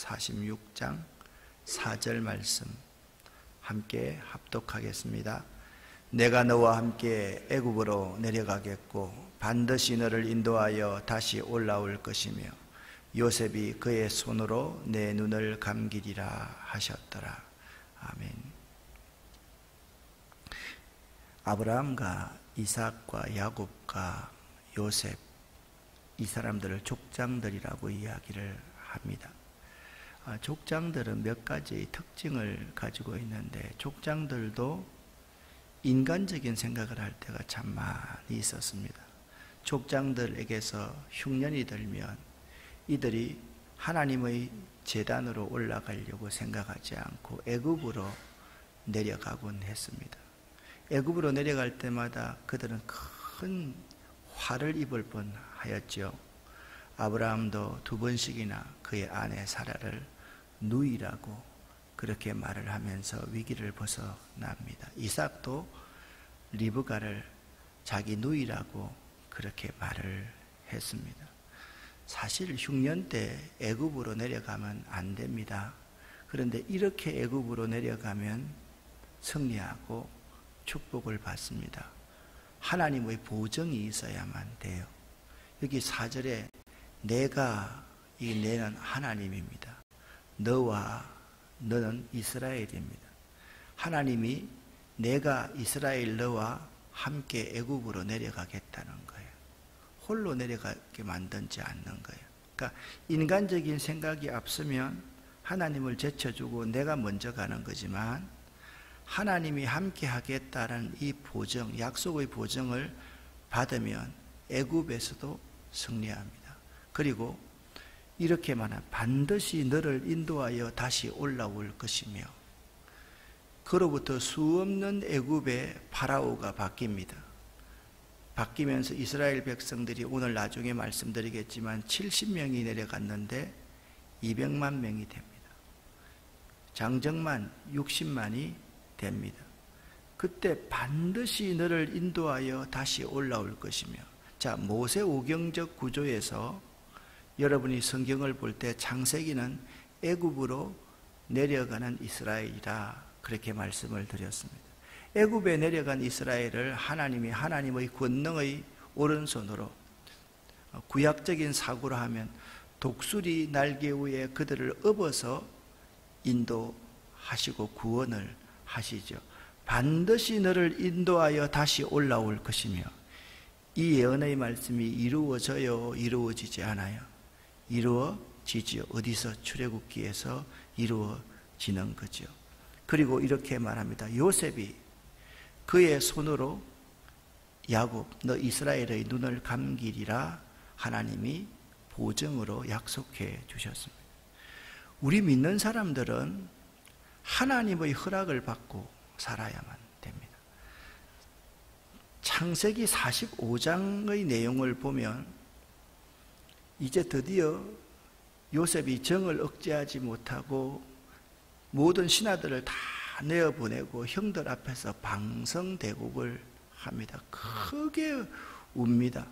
46장 4절 말씀 함께 합독하겠습니다. 내가 너와 함께 애굽으로 내려가겠고 반드시 너를 인도하여 다시 올라올 것이며 요셉이 그의 손으로 내 눈을 감기리라 하셨더라. 아멘. 아브라함과 이삭과 야곱과 요셉, 이 사람들을 족장들이라고 이야기를 합니다. 족장들은 몇 가지의 특징을 가지고 있는데, 족장들도 인간적인 생각을 할 때가 참 많이 있었습니다. 족장들에게서 흉년이 들면 이들이 하나님의 제단으로 올라가려고 생각하지 않고 애굽으로 내려가곤 했습니다. 애굽으로 내려갈 때마다 그들은 큰 화를 입을 뻔하였죠. 아브라함도 2번씩이나 그의 아내 사라를 누이라고 그렇게 말을 하면서 위기를 벗어납니다. 이삭도 리브가를 자기 누이라고 그렇게 말을 했습니다. 사실 흉년 때 애굽으로 내려가면 안 됩니다. 그런데 이렇게 애굽으로 내려가면 승리하고 축복을 받습니다. 하나님의 보증이 있어야만 돼요. 여기 4절에 내가, 이 내는 하나님입니다. 너와 너는 이스라엘입니다. 하나님이 내가 이스라엘 너와 함께 애굽으로 내려가겠다는 거예요. 홀로 내려가게 만들지 않는 거예요. 그러니까 인간적인 생각이 앞서면 하나님을 제쳐주고 내가 먼저 가는 거지만, 하나님이 함께 하겠다는 이 보증, 약속의 보증을 받으면 애굽에서도 승리합니다. 그리고 이렇게 말하면 반드시 너를 인도하여 다시 올라올 것이며, 그로부터 수없는 애굽의 파라오가 바뀝니다. 바뀌면서 이스라엘 백성들이 오늘 나중에 말씀드리겠지만 70명이 내려갔는데 200만 명이 됩니다. 장정만 60만이 됩니다. 그때 반드시 너를 인도하여 다시 올라올 것이며, 자, 모세 오경적 구조에서 여러분이 성경을 볼 때 창세기는 애굽으로 내려가는 이스라엘이라 그렇게 말씀을 드렸습니다. 애굽에 내려간 이스라엘을 하나님이 하나님의 권능의 오른손으로, 구약적인 사고로 하면 독수리 날개 위에 그들을 업어서 인도하시고 구원을 하시죠. 반드시 너를 인도하여 다시 올라올 것이며, 이 예언의 말씀이 이루어져요, 이루어지지 않아요? 이루어지죠. 어디서? 출애굽기에서 이루어지는 거죠. 그리고 이렇게 말합니다. 요셉이 그의 손으로 야곱, 너 이스라엘의 눈을 감기리라 하나님이 보증으로 약속해 주셨습니다. 우리 믿는 사람들은 하나님의 허락을 받고 살아야만 됩니다. 창세기 45장의 내용을 보면 이제 드디어 요셉이 정을 억제하지 못하고 모든 신하들을 다 내어보내고 형들 앞에서 방성대곡을 합니다. 크게 웁니다.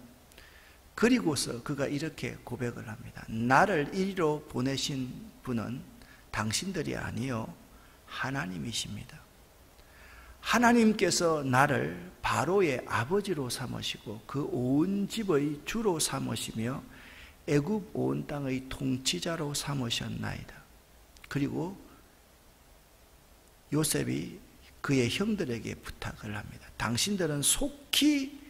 그리고서 그가 이렇게 고백을 합니다. 나를 이리로 보내신 분은 당신들이 아니요 하나님이십니다. 하나님께서 나를 바로의 아버지로 삼으시고 그 온 집의 주로 삼으시며 애굽 온 땅의 통치자로 삼으셨나이다. 그리고 요셉이 그의 형들에게 부탁을 합니다. 당신들은 속히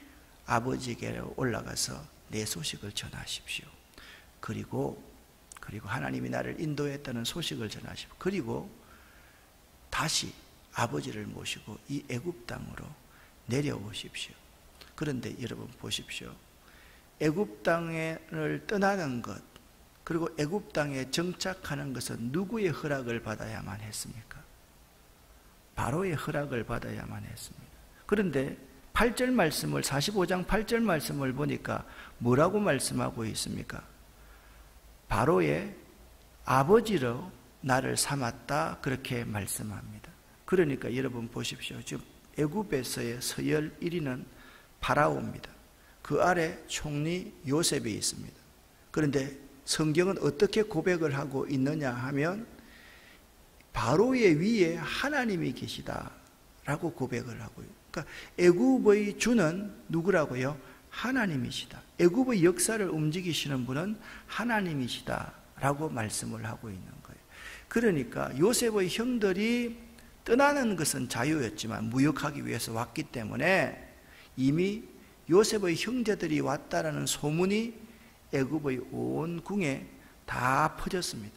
아버지에게로 올라가서 내 소식을 전하십시오. 그리고 하나님이 나를 인도했다는 소식을 전하십시오. 그리고 다시 아버지를 모시고 이 애굽 땅으로 내려오십시오. 그런데 여러분 보십시오. 애굽 땅을 떠나는 것, 그리고 애굽 땅에 정착하는 것은 누구의 허락을 받아야만 했습니까? 바로의 허락을 받아야만 했습니다. 그런데 8절 말씀을, 45장 8절 말씀을 보니까 뭐라고 말씀하고 있습니까? 바로의 아버지로 나를 삼았다, 그렇게 말씀합니다. 그러니까 여러분 보십시오. 지금 애굽에서의 서열 1위는 파라오입니다. 그 아래 총리 요셉이 있습니다. 그런데 성경은 어떻게 고백을 하고 있느냐 하면 바로의 위에 하나님이 계시다라고 고백을 하고요. 그러니까 애굽의 주는 누구라고요? 하나님이시다. 애굽의 역사를 움직이시는 분은 하나님이시다라고 말씀을 하고 있는 거예요. 그러니까 요셉의 형들이 떠나는 것은 자유였지만 무역하기 위해서 왔기 때문에 이미 요셉의 형제들이 왔다라는 소문이 애굽의 온 궁에 다 퍼졌습니다.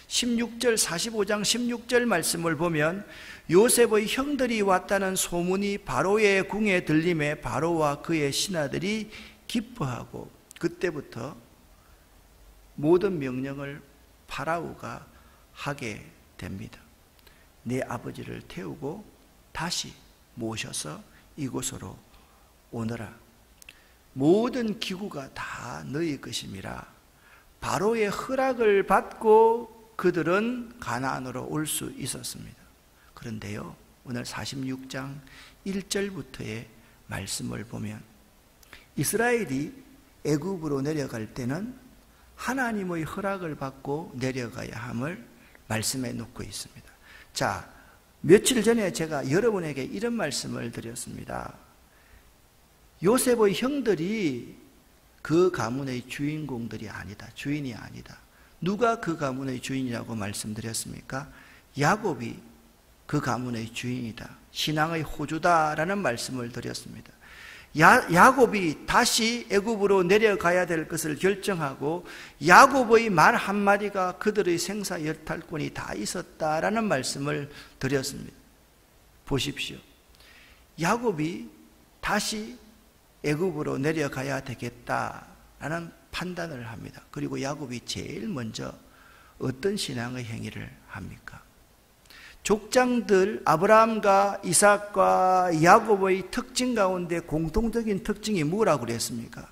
16절 45장 16절 말씀을 보면 요셉의 형들이 왔다는 소문이 바로의 궁에 들림에 바로와 그의 신하들이 기뻐하고 그때부터 모든 명령을 파라오가 하게 됩니다. 내 아버지를 태우고 다시 모셔서 이곳으로 오너라. 모든 기구가 다 너희 것임이라. 바로의 허락을 받고 그들은 가나안으로 올 수 있었습니다. 그런데요, 오늘 46장 1절부터의 말씀을 보면 이스라엘이 애굽으로 내려갈 때는 하나님의 허락을 받고 내려가야 함을 말씀해 놓고 있습니다. 자, 며칠 전에 제가 여러분에게 이런 말씀을 드렸습니다. 요셉의 형들이 그 가문의 주인공들이 아니다. 주인이 아니다. 누가 그 가문의 주인이라고 말씀드렸습니까? 야곱이 그 가문의 주인이다. 신앙의 호주다라는 말씀을 드렸습니다. 야곱이 다시 애굽으로 내려가야 될 것을 결정하고 야곱의 말 한마디가 그들의 생사여탈권이 다 있었다라는 말씀을 드렸습니다. 보십시오. 야곱이 다시 애굽으로 내려가야 되겠다라는 판단을 합니다. 그리고 야곱이 제일 먼저 어떤 신앙의 행위를 합니까? 족장들 아브라함과 이삭과 야곱의 특징 가운데 공통적인 특징이 뭐라고 그랬습니까?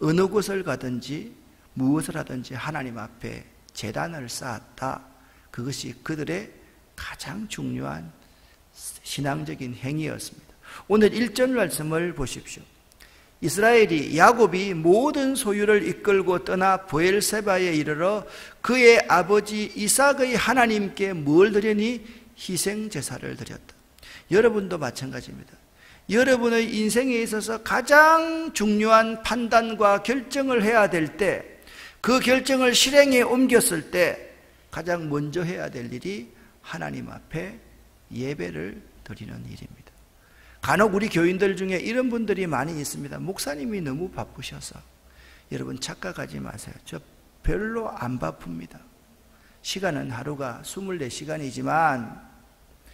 어느 곳을 가든지 무엇을 하든지 하나님 앞에 제단을 쌓았다. 그것이 그들의 가장 중요한 신앙적인 행위였습니다. 오늘 1절 말씀을 보십시오. 이스라엘이 야곱이 모든 소유를 이끌고 떠나 브엘세바에 이르러 그의 아버지 이삭의 하나님께 뭘 드리니 희생 제사를 드렸다. 여러분도 마찬가지입니다. 여러분의 인생에 있어서 가장 중요한 판단과 결정을 해야 될 때, 그 결정을 실행에 옮겼을 때 가장 먼저 해야 될 일이 하나님 앞에 예배를 드리는 일입니다. 간혹 우리 교인들 중에 이런 분들이 많이 있습니다. 목사님이 너무 바쁘셔서. 여러분 착각하지 마세요. 저 별로 안 바쁩니다. 시간은 하루가 24시간이지만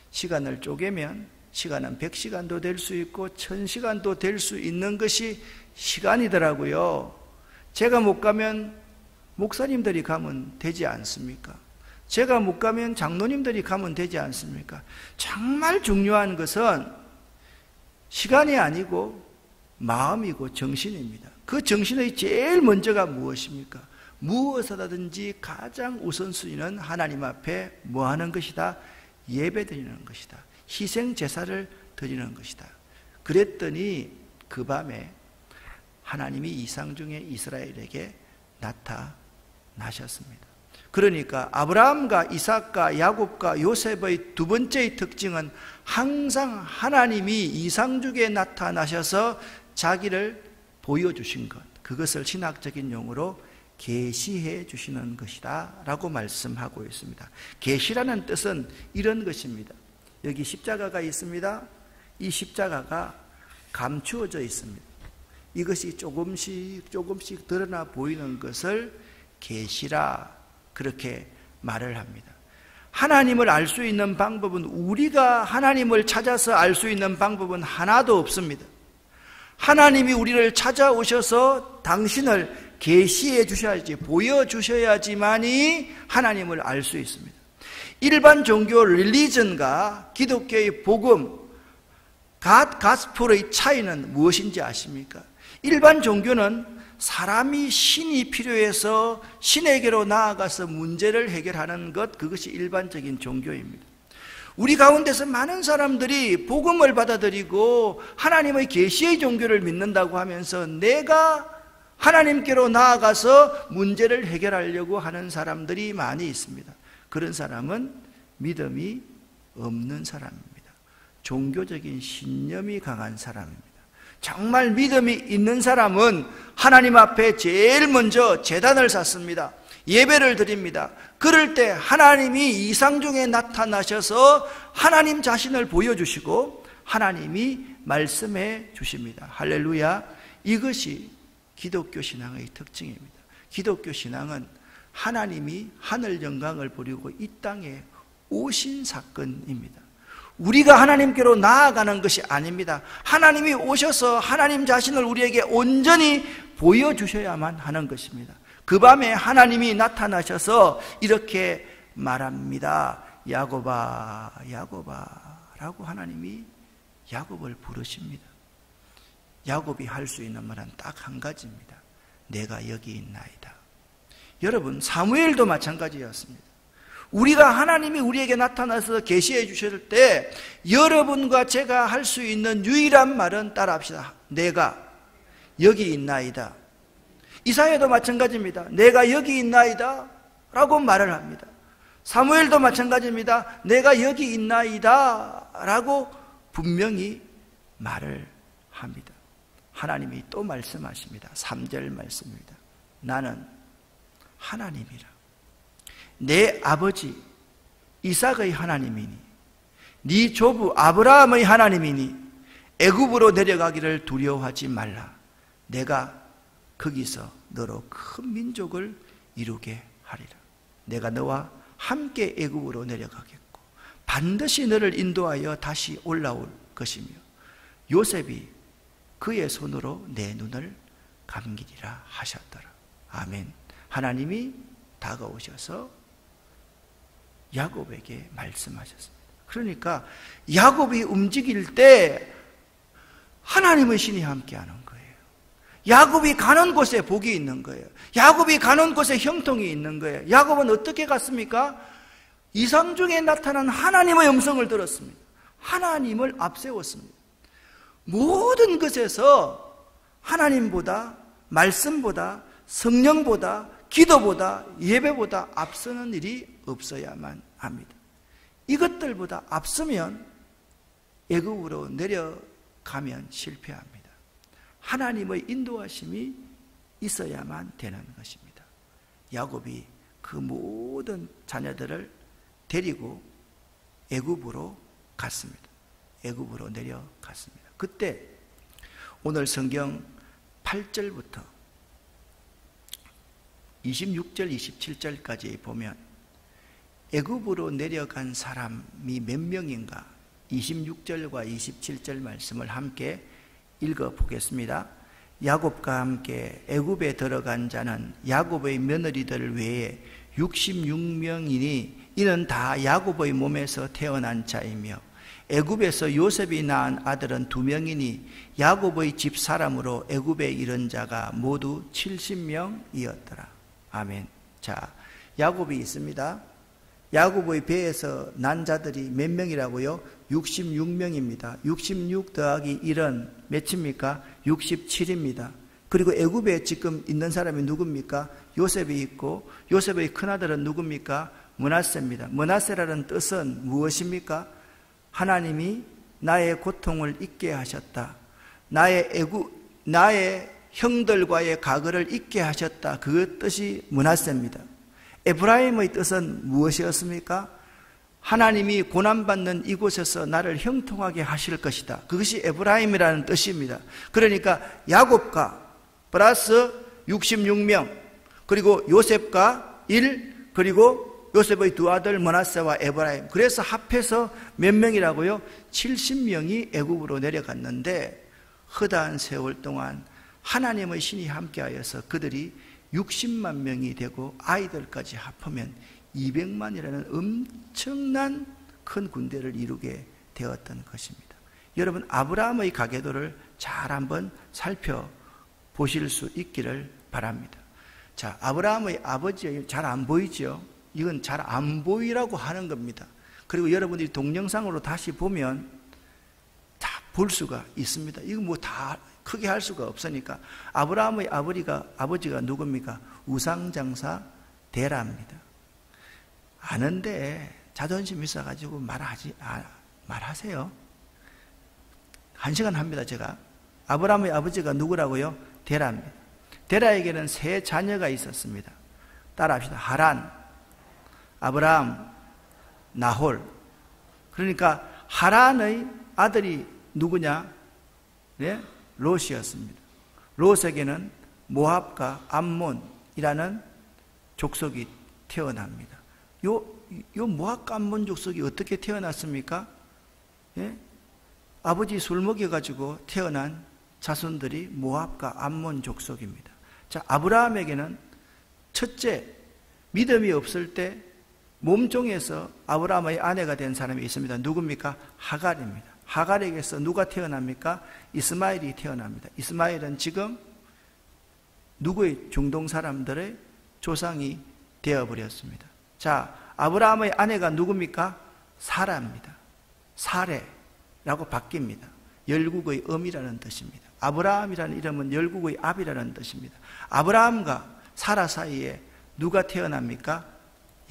시간을 쪼개면 시간은 100시간도 될 수 있고 1000시간도 될 수 있는 것이 시간이더라고요. 제가 못 가면 목사님들이 가면 되지 않습니까? 제가 못 가면 장로님들이 가면 되지 않습니까? 정말 중요한 것은 시간이 아니고 마음이고 정신입니다. 그 정신의 제일 먼저가 무엇입니까? 무엇을 하든지 가장 우선순위는 하나님 앞에 뭐 하는 것이다? 예배 드리는 것이다. 희생 제사를 드리는 것이다. 그랬더니 그 밤에 하나님이 이상 중에 이스라엘에게 나타나셨습니다. 그러니까 아브라함과 이삭과 야곱과 요셉의 두 번째의 특징은 항상 하나님이 이상 중에 나타나셔서 자기를 보여주신 것, 그것을 신학적인 용어로 계시해 주시는 것이다 라고 말씀하고 있습니다. 계시라는 뜻은 이런 것입니다. 여기 십자가가 있습니다. 이 십자가가 감추어져 있습니다. 이것이 조금씩 드러나 보이는 것을 계시라 그렇게 말을 합니다. 하나님을 알 수 있는 방법은, 우리가 하나님을 찾아서 알 수 있는 방법은 하나도 없습니다. 하나님이 우리를 찾아오셔서 당신을 계시해 주셔야지, 보여주셔야지만이 하나님을 알 수 있습니다. 일반 종교 릴리전과 기독교의 복음, 가스폴의 차이는 무엇인지 아십니까? 일반 종교는 사람이 신이 필요해서 신에게로 나아가서 문제를 해결하는 것, 그것이 일반적인 종교입니다. 우리 가운데서 많은 사람들이 복음을 받아들이고 하나님의 계시의 종교를 믿는다고 하면서 내가 하나님께로 나아가서 문제를 해결하려고 하는 사람들이 많이 있습니다. 그런 사람은 믿음이 없는 사람입니다. 종교적인 신념이 강한 사람입니다. 정말 믿음이 있는 사람은 하나님 앞에 제일 먼저 제단을 쌓습니다. 예배를 드립니다. 그럴 때 하나님이 이상 중에 나타나셔서 하나님 자신을 보여주시고 하나님이 말씀해 주십니다. 할렐루야. 이것이 기독교 신앙의 특징입니다. 기독교 신앙은 하나님이 하늘 영광을 부리고 이 땅에 오신 사건입니다. 우리가 하나님께로 나아가는 것이 아닙니다. 하나님이 오셔서 하나님 자신을 우리에게 온전히 보여주셔야만 하는 것입니다. 그 밤에 하나님이 나타나셔서 이렇게 말합니다. 야곱아, 야곱아 라고 하나님이 야곱을 부르십니다. 야곱이 할 수 있는 말은 딱 한 가지입니다. 내가 여기 있나이다. 여러분, 사무엘도 마찬가지였습니다. 우리가 하나님이 우리에게 나타나서 계시해 주실 때 여러분과 제가 할 수 있는 유일한 말은 따라합시다. 내가 여기 있나이다. 이사야도 마찬가지입니다. 내가 여기 있나이다 라고 말을 합니다. 사무엘도 마찬가지입니다. 내가 여기 있나이다 라고 분명히 말을 합니다. 하나님이 또 말씀하십니다. 3절 말씀입니다. 나는 하나님이라. 내 아버지 이삭의 하나님이니 네 조부 아브라함의 하나님이니 애굽으로 내려가기를 두려워하지 말라. 내가 거기서 너로 큰 민족을 이루게 하리라. 내가 너와 함께 애굽으로 내려가겠고 반드시 너를 인도하여 다시 올라올 것이며 요셉이 그의 손으로 내 눈을 감기리라 하셨더라. 아멘. 하나님이 다가오셔서 야곱에게 말씀하셨습니다. 그러니까 야곱이 움직일 때 하나님의 신이 함께하는 거예요. 야곱이 가는 곳에 복이 있는 거예요. 야곱이 가는 곳에 형통이 있는 거예요. 야곱은 어떻게 갔습니까? 이상 중에 나타난 하나님의 음성을 들었습니다. 하나님을 앞세웠습니다. 모든 것에서 하나님보다, 말씀보다, 성령보다, 기도보다, 예배보다 앞서는 일이 없어야만 합니다. 이것들보다 앞서면 애굽으로 내려가면 실패합니다. 하나님의 인도하심이 있어야만 되는 것입니다. 야곱이 그 모든 자녀들을 데리고 애굽으로 갔습니다. 애굽으로 내려갔습니다. 그때 오늘 성경 8절부터 26절, 27절까지 보면 애굽으로 내려간 사람이 몇 명인가 26절과 27절 말씀을 함께 읽어보겠습니다. 야곱과 함께 애굽에 들어간 자는 야곱의 며느리들 외에 66명이니 이는 다 야곱의 몸에서 태어난 자이며 애굽에서 요셉이 낳은 아들은 2명이니 야곱의 집 사람으로 애굽에 이른 자가 모두 70명이었더라. 아멘. 자, 야곱이 있습니다. 야곱의 배에서 난 자들이 몇 명이라고요? 66명입니다. 66 더하기 1은 몇입니까? 67입니다. 그리고 애굽에 지금 있는 사람이 누굽니까? 요셉이 있고 요셉의 큰아들은 누굽니까? 므낫세입니다. 므낫세라는 뜻은 무엇입니까? 하나님이 나의 고통을 잊게 하셨다. 나의 형들과의 과거를 잊게 하셨다. 그 뜻이 므낫세입니다. 에브라임의 뜻은 무엇이었습니까? 하나님이 고난받는 이곳에서 나를 형통하게 하실 것이다. 그것이 에브라임이라는 뜻입니다. 그러니까 야곱과 플러스 66명 그리고 요셉과 1 그리고 요셉의 두 아들 므낫세와 에브라임, 그래서 합해서 몇 명이라고요? 70명이 애굽으로 내려갔는데 허다한 세월 동안 하나님의 신이 함께하여서 그들이 60만 명이 되고 아이들까지 합하면 200만이라는 엄청난 큰 군대를 이루게 되었던 것입니다. 여러분, 아브라함의 가계도를 잘 한번 살펴보실 수 있기를 바랍니다. 자, 아브라함의 아버지 잘 안 보이죠? 이건 잘 안 보이라고 하는 겁니다. 그리고 여러분들이 동영상으로 다시 보면 다 볼 수가 있습니다. 이거 뭐 다 크게 할 수가 없으니까 아브라함의 아버지가 누굽니까? 우상장사 데라입니다. 아는데 자존심 있어가지고 말하세요. 1시간 합니다. 제가. 아브라함의 아버지가 누구라고요? 데라입니다. 데라에게는 3 자녀가 있었습니다. 따라합시다. 하란, 아브라함, 나홀. 그러니까 하란의 아들이 누구냐? 네? 롯이었습니다. 롯에게는 모압과 암몬이라는 족속이 태어납니다. 요 모압과 암몬 족속이 어떻게 태어났습니까? 예? 아버지 술 먹여가지고 태어난 자손들이 모압과 암몬 족속입니다. 자, 아브라함에게는 첫째, 믿음이 없을 때 몸종에서 아브라함의 아내가 된 사람이 있습니다. 누굽니까? 하갈입니다. 하갈에게서 누가 태어납니까? 이스마엘이 태어납니다. 이스마엘은 지금 누구의 중동 사람들의 조상이 되어버렸습니다. 자, 아브라함의 아내가 누굽니까? 사라입니다. 사레라고 바뀝니다. 열국의 엄이라는 뜻입니다. 아브라함이라는 이름은 열국의 압이라는 뜻입니다. 아브라함과 사라 사이에 누가 태어납니까?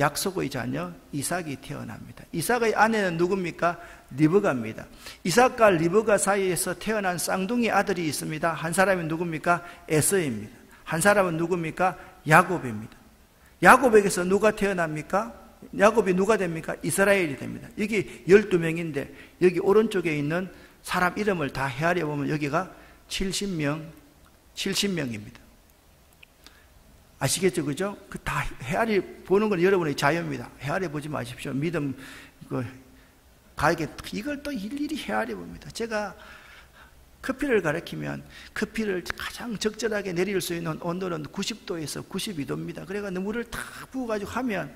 약속의 자녀 이삭이 태어납니다. 이삭의 아내는 누굽니까? 리브가입니다. 이삭과 리브가 사이에서 태어난 쌍둥이 아들이 있습니다. 한 사람이 누굽니까? 에서입니다. 한 사람은 누굽니까? 야곱입니다. 야곱에게서 누가 태어납니까? 야곱이 누가 됩니까? 이스라엘이 됩니다. 여기 12명인데 여기 오른쪽에 있는 사람 이름을 다 헤아려 보면 여기가 70명입니다. 아시겠죠? 그죠? 그 다 헤아려 보는 건 여러분의 자유입니다. 헤아려 보지 마십시오. 믿음, 가에게 이걸 또 일일이 헤아려 봅니다. 제가 커피를 가르치면 커피를 가장 적절하게 내릴 수 있는 온도는 90도에서 92도입니다. 그래가 물을 다 부어가지고 하면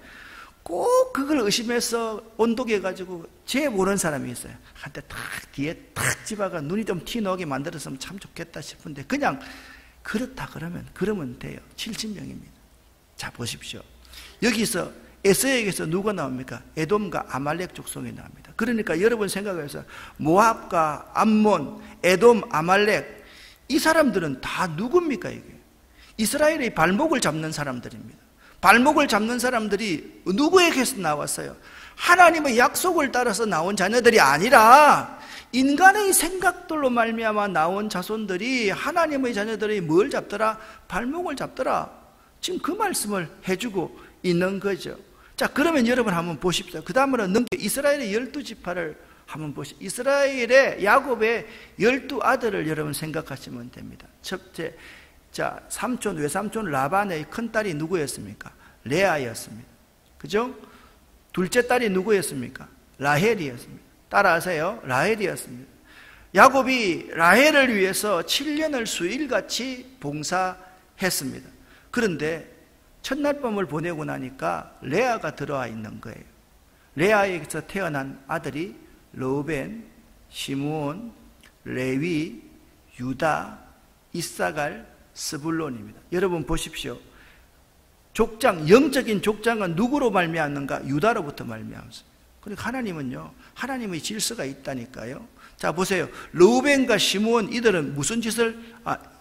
꼭 그걸 의심해서 온도계가지고 제 모르는 사람이 있어요. 한때 딱 뒤에 탁 집어가 눈이 좀 티 나게 만들었으면 참 좋겠다 싶은데 그냥 그렇다 그러면 돼요. 70명입니다. 자, 보십시오. 여기서 에서에게서 누가 나옵니까? 에돔과 아말렉 족속이 나옵니다. 그러니까 여러분 생각해서 모압과 암몬, 에돔, 아말렉 이 사람들은 다 누굽니까? 이게 이스라엘의 발목을 잡는 사람들입니다. 발목을 잡는 사람들이 누구에게서 나왔어요? 하나님의 약속을 따라서 나온 자녀들이 아니라 인간의 생각들로 말미암아 나온 자손들이 하나님의 자녀들이 뭘 잡더라? 발목을 잡더라. 지금 그 말씀을 해주고 있는 거죠. 자, 그러면 여러분 한번 보십시오. 그 다음으로 이스라엘의 12지파를 한번 보십시오. 이스라엘의 야곱의 12아들을 여러분 생각하시면 됩니다. 첫째, 자, 외삼촌 라반의 큰딸이 누구였습니까? 레아였습니다. 그죠? 둘째 딸이 누구였습니까? 라헬이었습니다. 따라하세요. 라헬이었습니다. 야곱이 라헬을 위해서 7년을 수일같이 봉사했습니다. 그런데 첫날 밤을 보내고 나니까 레아가 들어와 있는 거예요. 레아에게서 태어난 아들이 르우벤, 시므온, 레위, 유다, 이사갈, 스불론입니다. 여러분 보십시오. 영적인 족장은 누구로 말미암는가? 유다로부터 말미암습니다. 그러니까 하나님은요, 하나님의 질서가 있다니까요. 자, 보세요. 르우벤과 시므온 이들은 무슨 짓을,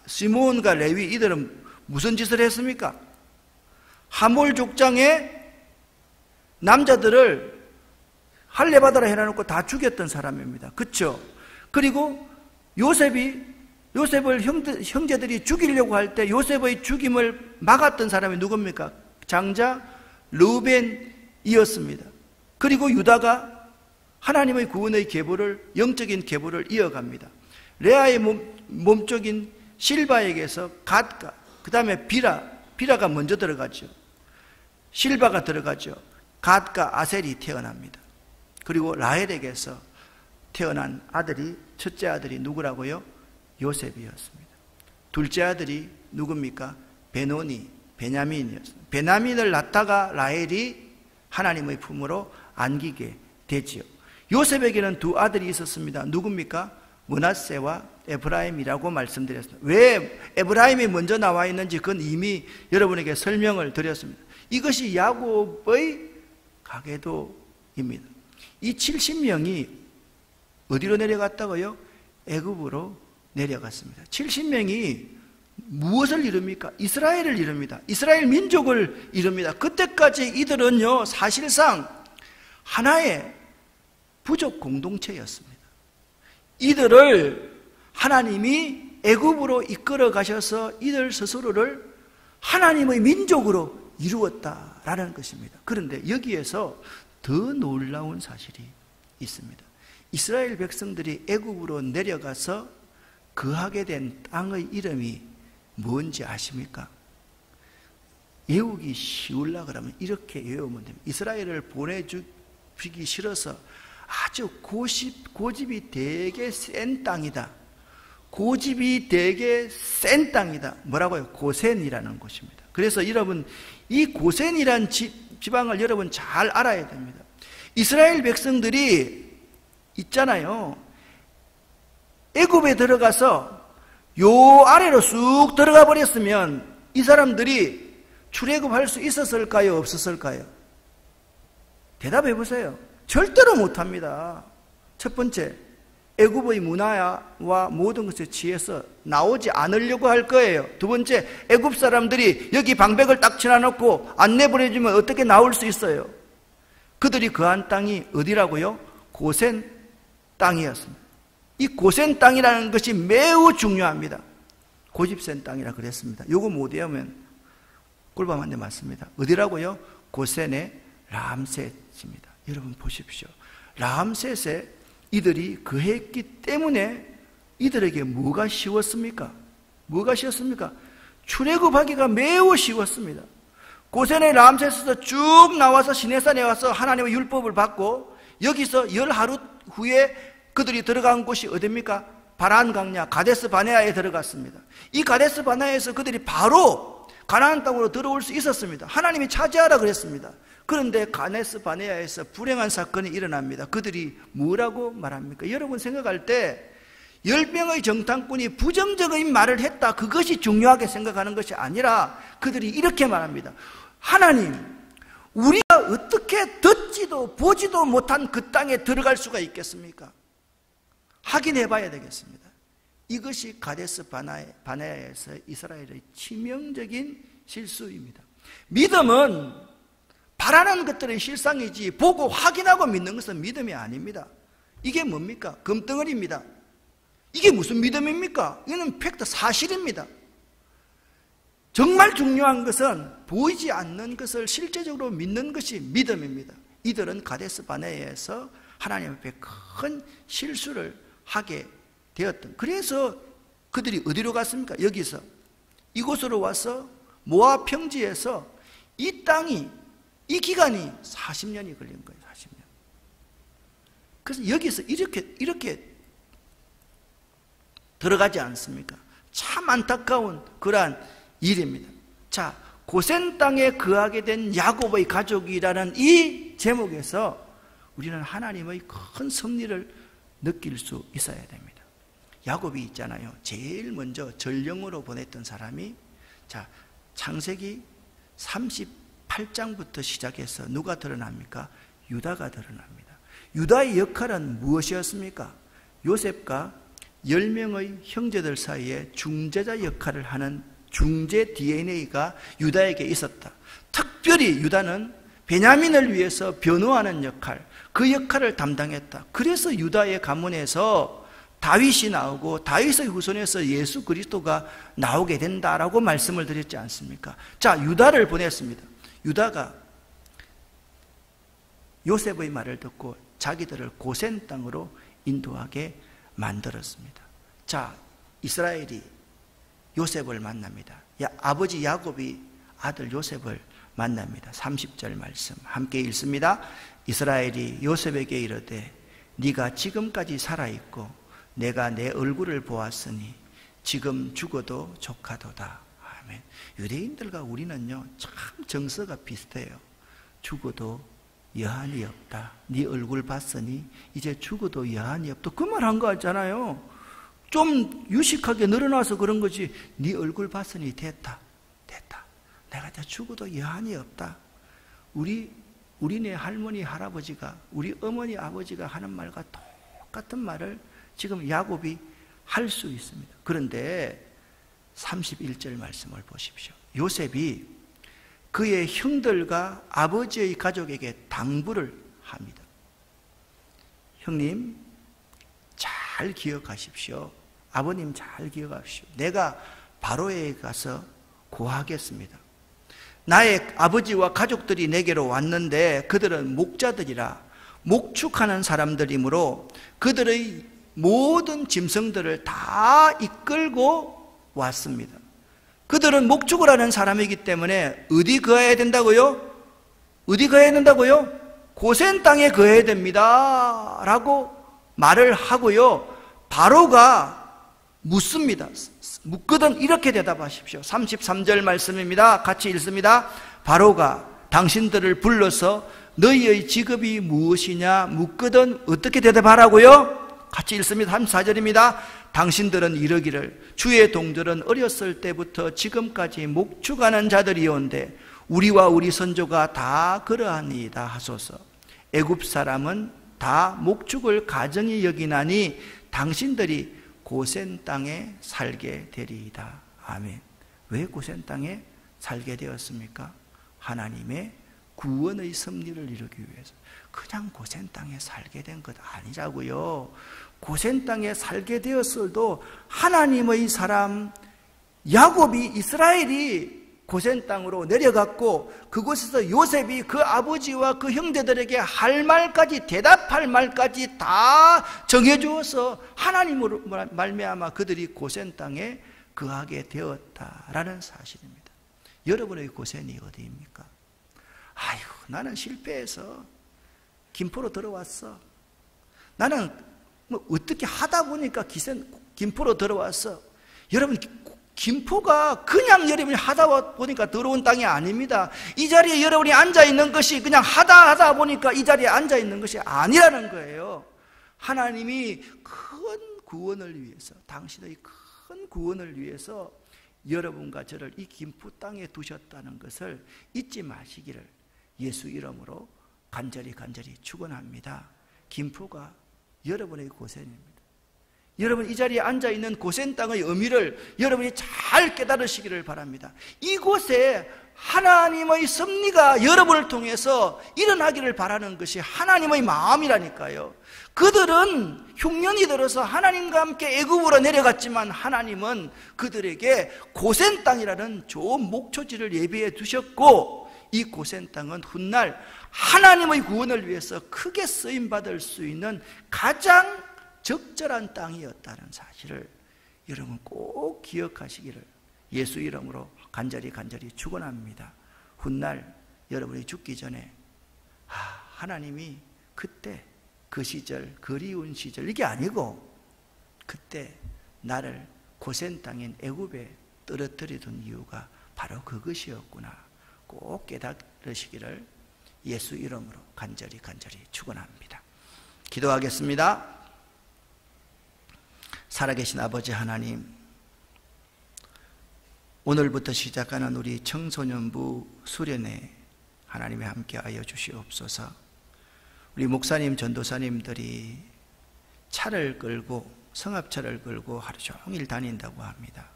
시므온과 레위 이들은 무슨 짓을 했습니까? 하몰 족장의 남자들을 할례받아라 해놔놓고 다 죽였던 사람입니다. 그렇죠? 그리고 요셉을 형제들이 죽이려고 할 때 요셉의 죽임을 막았던 사람이 누굽니까? 장자 르우벤이었습니다. 그리고 유다가 하나님의 구원의 영적인 계보를 이어갑니다. 레아의 몸적인 실바에게서 갓과 그 다음에 비라가 먼저 들어가죠. 실바가 들어가죠. 갓과 아셀이 태어납니다. 그리고 라헬에게서 태어난 첫째 아들이 누구라고요? 요셉이었습니다. 둘째 아들이 누굽니까? 베냐민이었습니다. 베냐민을 낳다가 라헬이 하나님의 품으로 안기게 되지요. 요셉에게는 2 아들이 있었습니다. 누굽니까? 므낫세와 에브라임이라고 말씀드렸습니다. 왜 에브라임이 먼저 나와 있는지 그건 이미 여러분에게 설명을 드렸습니다. 이것이 야곱의 가계도입니다. 이 70명이 어디로 내려갔다고요? 애굽으로 내려갔습니다. 70명이 무엇을 이룹니까? 이스라엘을 이룹니다. 이스라엘 민족을 이룹니다. 그때까지 이들은요, 사실상 하나의 부족 공동체였습니다. 이들을 하나님이 애굽으로 이끌어 가셔서 이들 스스로를 하나님의 민족으로 이루었다라는 것입니다. 그런데 여기에서 더 놀라운 사실이 있습니다. 이스라엘 백성들이 애굽으로 내려가서 거하게 된 땅의 이름이 뭔지 아십니까? 외우기 쉬우려 그러면 이렇게 외우면 됩니다. 이스라엘을 보내주기 싫어서 아주 고집이 되게 센 땅이다. 고집이 되게 센 땅이다. 뭐라고요? 고센이라는 곳입니다. 그래서 여러분, 이 고센이란 지방을 여러분 잘 알아야 됩니다. 이스라엘 백성들이 있잖아요. 애굽에 들어가서 요 아래로 쑥 들어가 버렸으면 이 사람들이 출애굽할 수 있었을까요? 없었을까요? 대답해 보세요. 절대로 못합니다. 첫 번째, 애굽의 문화와 모든 것에 취해서 나오지 않으려고 할 거예요. 두 번째, 애굽 사람들이 여기 방백을 딱 쳐놔놓고 안 내보내주면 어떻게 나올 수 있어요? 그들이 거한 땅이 어디라고요? 고센 땅이었습니다. 이 고센 땅이라는 것이 매우 중요합니다. 고집센 땅이라 그랬습니다. 요거 못 외우면 꿀밤 한 대 맞습니다. 어디라고요? 고센의 람셋입니다. 여러분 보십시오. 람셋에 이들이 거했기 때문에 이들에게 뭐가 쉬웠습니까? 뭐가 쉬웠습니까? 출애굽하기가 매우 쉬웠습니다. 고센의 람셋에서 쭉 나와서 시내산에 와서 하나님의 율법을 받고 여기서 10하루 후에 그들이 들어간 곳이 어디입니까? 바란 강야 가데스 바네아에 들어갔습니다. 이 가데스 바네아에서 그들이 바로 가나안 땅으로 들어올 수 있었습니다. 하나님이 차지하라 그랬습니다. 그런데 가데스 바네아에서 불행한 사건이 일어납니다. 그들이 뭐라고 말합니까? 여러분 생각할 때 10명의 정탐꾼이 부정적인 말을 했다, 그것이 중요하게 생각하는 것이 아니라 그들이 이렇게 말합니다. 하나님, 우리가 어떻게 듣지도 보지도 못한 그 땅에 들어갈 수가 있겠습니까? 확인해 봐야 되겠습니다. 이것이 가데스 바네아에서 이스라엘의 치명적인 실수입니다. 믿음은 바라는 것들의 실상이지 보고 확인하고 믿는 것은 믿음이 아닙니다. 이게 뭡니까? 금덩어리입니다. 이게 무슨 믿음입니까? 이거는 팩트, 사실입니다. 정말 중요한 것은 보이지 않는 것을 실제적으로 믿는 것이 믿음입니다. 이들은 가데스 바네아에서 하나님 앞에 큰 실수를 하게 되었던, 그래서 그들이 어디로 갔습니까? 여기서 이곳으로 와서 모압 평지에서 이 땅이, 이 기간이 40년이 걸린 거예요. 40년. 그래서 여기서 이렇게 들어가지 않습니까? 참 안타까운 그러한 일입니다. 자, 고센 땅에 거하게 된 야곱의 가족이라는 이 제목에서 우리는 하나님의 큰 섭리를 느낄 수 있어야 됩니다. 야곱이 있잖아요. 제일 먼저 전령으로 보냈던 사람이, 자, 창세기 38장부터 시작해서 누가 드러납니까? 유다가 드러납니다. 유다의 역할은 무엇이었습니까? 요셉과 10명의 형제들 사이에 중재자 역할을 하는 중재 DNA가 유다에게 있었다. 특별히 유다는 베냐민을 위해서 변호하는 역할, 그 역할을 담당했다. 그래서 유다의 가문에서 다윗이 나오고 다윗의 후손에서 예수 그리스도가 나오게 된다라고 말씀을 드렸지 않습니까? 자, 유다를 보냈습니다. 유다가 요셉의 말을 듣고 자기들을 고센 땅으로 인도하게 만들었습니다. 자, 이스라엘이 요셉을 만납니다. 아버지 야곱이 아들 요셉을 만납니다. 30절 말씀 함께 읽습니다. 이스라엘이 요셉에게 이르되 네가 지금까지 살아있고 내가 내 얼굴을 보았으니 지금 죽어도 족하도다. 아멘. 유대인들과 우리는요 참 정서가 비슷해요. 죽어도 여한이 없다. 네 얼굴 봤으니 이제 죽어도 여한이 없다. 그 말 한 거 같잖아요. 좀 유식하게 늘어나서 그런 거지. 네 얼굴 봤으니 됐다. 내가 다 죽어도 여한이 없다. 우리네 할머니 할아버지가, 우리 어머니 아버지가 하는 말과 똑같은 말을 지금 야곱이 할 수 있습니다. 그런데 31절 말씀을 보십시오. 요셉이 그의 형들과 아버지의 가족에게 당부를 합니다. 형님, 잘 기억하십시오. 아버님 잘 기억하십시오. 내가 바로에 가서 고하겠습니다. 나의 아버지와 가족들이 내게로 왔는데 그들은 목자들이라 목축하는 사람들이므로 그들의 모든 짐승들을 다 이끌고 왔습니다. 그들은 목축을 하는 사람이기 때문에 어디 거해야 된다고요? 어디 거해야 된다고요? 고센 땅에 거해야 됩니다 라고 말을 하고요, 바로가 묻습니다. 묻거든 이렇게 대답하십시오. 33절 말씀입니다. 같이 읽습니다. 바로가 당신들을 불러서 너희의 직업이 무엇이냐 묻거든 어떻게 대답하라고요? 같이 읽습니다. 34절입니다. 당신들은 이러기를 주의 동들은 어렸을 때부터 지금까지 목축하는 자들이온데 우리와 우리 선조가 다 그러하니이다 하소서. 애굽 사람은 다 목축을 가정히 여기나니 당신들이 고센 땅에 살게 되리이다. 아멘. 왜 고센 땅에 살게 되었습니까? 하나님의 구원의 섭리를 이루기 위해서. 그냥 고센 땅에 살게 된 것 아니라고요. 고센 땅에 살게 되었어도 하나님의 사람 야곱이, 이스라엘이 고센 땅으로 내려갔고 그곳에서 요셉이 그 아버지와 그 형제들에게 할 말까지, 대답할 말까지 다 정해주어서 하나님으로 말미암아 그들이 고센 땅에 거하게 되었다라는 사실입니다. 여러분의 고센이 어디입니까? 아이고, 나는 실패해서 김포로 들어왔어. 나는 뭐 어떻게 하다 보니까 김포로 들어왔어. 여러분, 김포가 그냥 여러분이 하다 보니까 들어온 땅이 아닙니다. 이 자리에 여러분이 앉아있는 것이 그냥 하다 보니까 이 자리에 앉아있는 것이 아니라는 거예요. 하나님이 큰 구원을 위해서, 당신의 큰 구원을 위해서 여러분과 저를 이 김포 땅에 두셨다는 것을 잊지 마시기를 예수 이름으로 간절히 축원합니다. 김포가 여러분의 고센입니다. 여러분, 이 자리에 앉아있는 고센 땅의 의미를 여러분이 잘 깨달으시기를 바랍니다. 이곳에 하나님의 섭리가 여러분을 통해서 일어나기를 바라는 것이 하나님의 마음이라니까요. 그들은 흉년이 들어서 하나님과 함께 애굽으로 내려갔지만 하나님은 그들에게 고센 땅이라는 좋은 목초지를 예비해 두셨고, 이 고센 땅은 훗날 하나님의 구원을 위해서 크게 쓰임받을 수 있는 가장 적절한 땅이었다는 사실을 여러분 꼭 기억하시기를 예수 이름으로 간절히 축원합니다. 훗날 여러분이 죽기 전에 하나님이 그때 그 시절, 그리운 시절, 이게 아니고 그때 나를 고센 땅인 애굽에 떨어뜨리던 이유가 바로 그것이었구나, 꼭 깨달으시기를 예수 이름으로 간절히 축원합니다. 기도하겠습니다. 살아계신 아버지 하나님, 오늘부터 시작하는 우리 청소년부 수련회 하나님이 함께하여 주시옵소서. 우리 목사님, 전도사님들이 차를 끌고, 성합차를 끌고 하루 종일 다닌다고 합니다.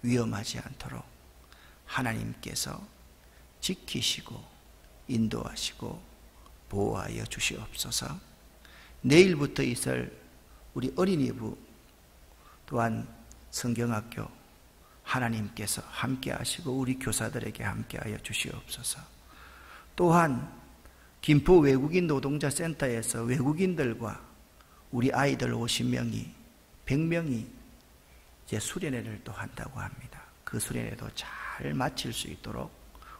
위험하지 않도록 하나님께서 지키시고 인도하시고 보호하여 주시옵소서. 내일부터 있을 우리 어린이부 또한 성경학교 하나님께서 함께 하시고 우리 교사들에게 함께 하여 주시옵소서. 또한 김포 외국인 노동자 센터에서 외국인들과 우리 아이들 50명이 100명이 이제 수련회를 또 한다고 합니다. 그 수련회도 잘 마칠 수 있도록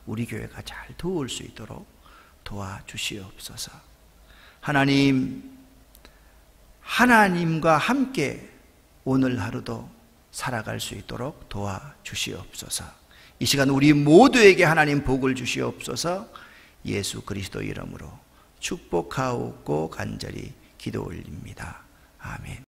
우리 교회가 잘 도울 수 있도록 도와주시옵소서. 하나님과 함께 오늘 하루도 살아갈 수 있도록 도와주시옵소서. 이 시간 우리 모두에게 하나님 복을 주시옵소서. 예수 그리스도 이름으로 축복하옵고 간절히 기도 올립니다. 아멘.